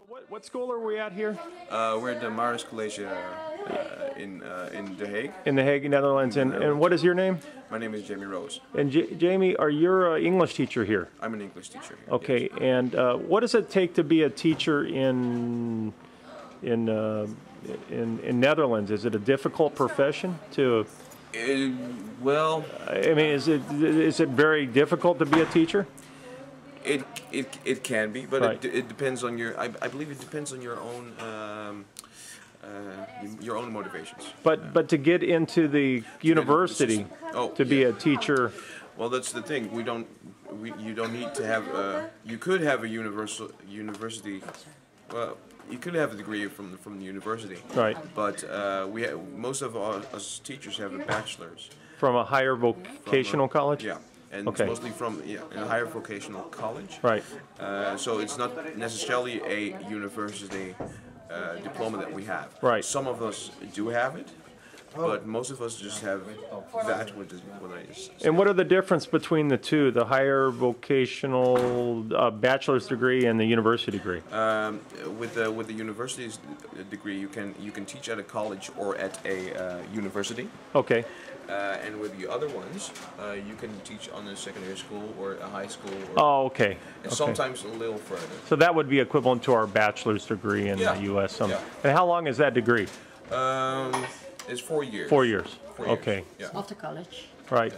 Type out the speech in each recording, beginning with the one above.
What school are we at here? We're at the Maris College in Den Haag. In The Hague, Netherlands. And what is your name? My name is Jamie Rose. And Jamie, are you an English teacher here? I'm an English teacher here. Okay. Yes. And what does it take to be a teacher in Netherlands? Is it a difficult profession to? Well, I mean, is it very difficult to be a teacher? It can be, but Right. it depends on your. I believe it depends on your own motivations. But to get into the university to be a teacher. Well, that's the thing. You don't need to have. You could have a university. Well, you could have a degree from the university. Right. But most of us teachers have a bachelor's. From a higher vocational college? Yeah. And Okay. it's mostly from a higher vocational college. Right. So it's not necessarily a university diploma that we have. Right. Some of us do have it, but most of us just have that. And what are the difference between the two, the higher vocational bachelor's degree and the university degree? With the university's degree, you can teach at a college or at a university. Okay. And with the other ones, you can teach on a secondary school or a high school. Oh, okay. And sometimes a little further. So that would be equivalent to our bachelor's degree in the U.S. Yeah. And how long is that degree? It's 4 years. 4 years. 4 years. Okay. Yeah. After college. Right.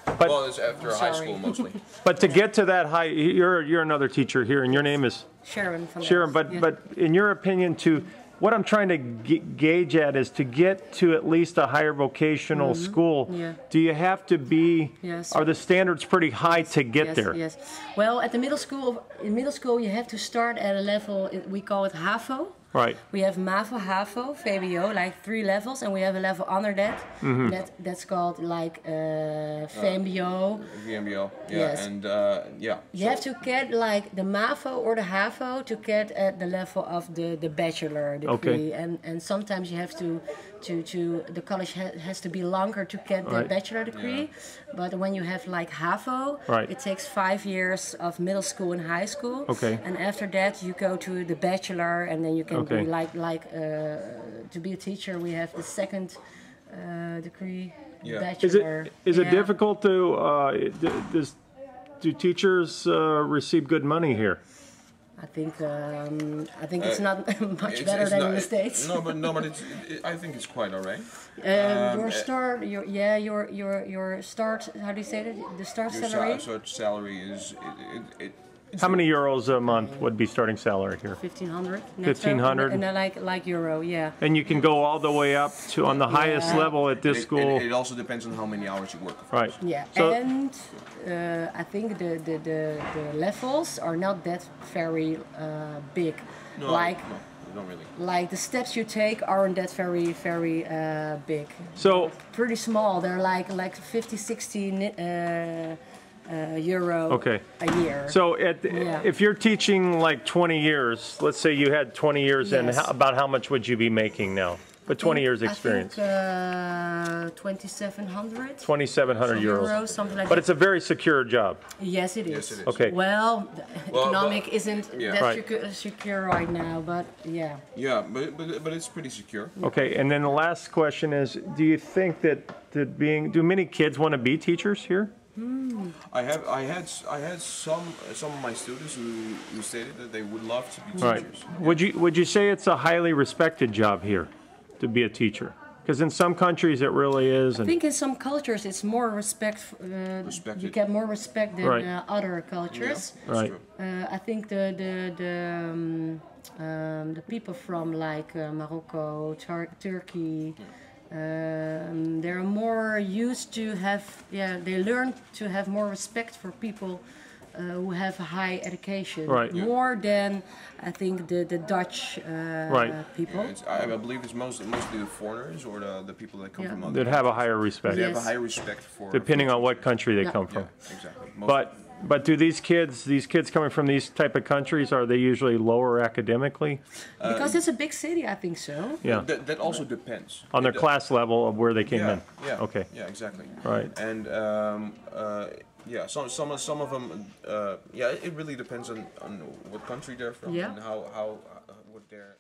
But, well, it's after high school mostly. But to get to that high, you're another teacher here, and your name is Sharon. Sharon. But in your opinion, what I'm trying to gauge at is to get to at least a higher vocational school. Yeah. Do you have to be? Yes. Are the standards pretty high to get there? Yes. Well, at the middle school, you have to start at a level. We call it HAVO. Right. We have MAVO, HAVO, VWO, like 3 levels, and we have a level under that. That's called like VMBO. VMBO, yeah, Yes. and yeah. You have to get like the MAVO or the HAVO to get at the level of the bachelor degree, and sometimes you have to the college has to be longer to get the bachelor degree, but when you have like HAVO, it takes 5 years of middle school and high school, and after that you go to the bachelor, and then you can be to be a teacher. We have the second degree, bachelor. Is it difficult to do teachers receive good money here? I think it's not much better than in the States. No, but I think it's quite alright. Your start. How do you say that? The start salary. Start salary is How many euros a month would be starting salary here? 1,500. 1,500. And like euro, yeah. And you can go all the way up to on the highest level at this school. It also depends on how many hours you work. Right. Yeah, So, and I think the levels are not that very big. No, not really. Like the steps you take aren't that very big. So Pretty small. They're like 50, 60 euro a year. So if you're teaching like 20 years, let's say you had 20 years, and about how much would you be making now? But 20 years experience. I think 2,700. 2,700 euros. Something like But that. it's a very secure job. Yes, it is. Yes, it is. Okay. Well, economic isn't that secure right now, but yeah. Yeah, but it's pretty secure. Okay, and then the last question is, do you think that do many kids want to be teachers here? I had some of my students who stated that they would love to be teachers. Right. Would you say it's a highly respected job here to be a teacher? Because in some countries it really is. I think in some cultures it's more you get more respect than other cultures. Yeah, right. I think the people from like Morocco, Turkey. They're more used to they learn to have more respect for people who have a high education, more than I think the Dutch people. Yeah, I believe it's mostly the foreigners or the people that come from other that have a higher respect. They have a higher respect for depending on what country they come from. Yeah, exactly. But do these kids coming from these type of countries, are they usually lower academically? Because it's a big city, I think so. Yeah. That also depends. On their class level of where they came in. Yeah. Okay. Yeah, exactly. Right. And some of them. It really depends on what country they're from and how with their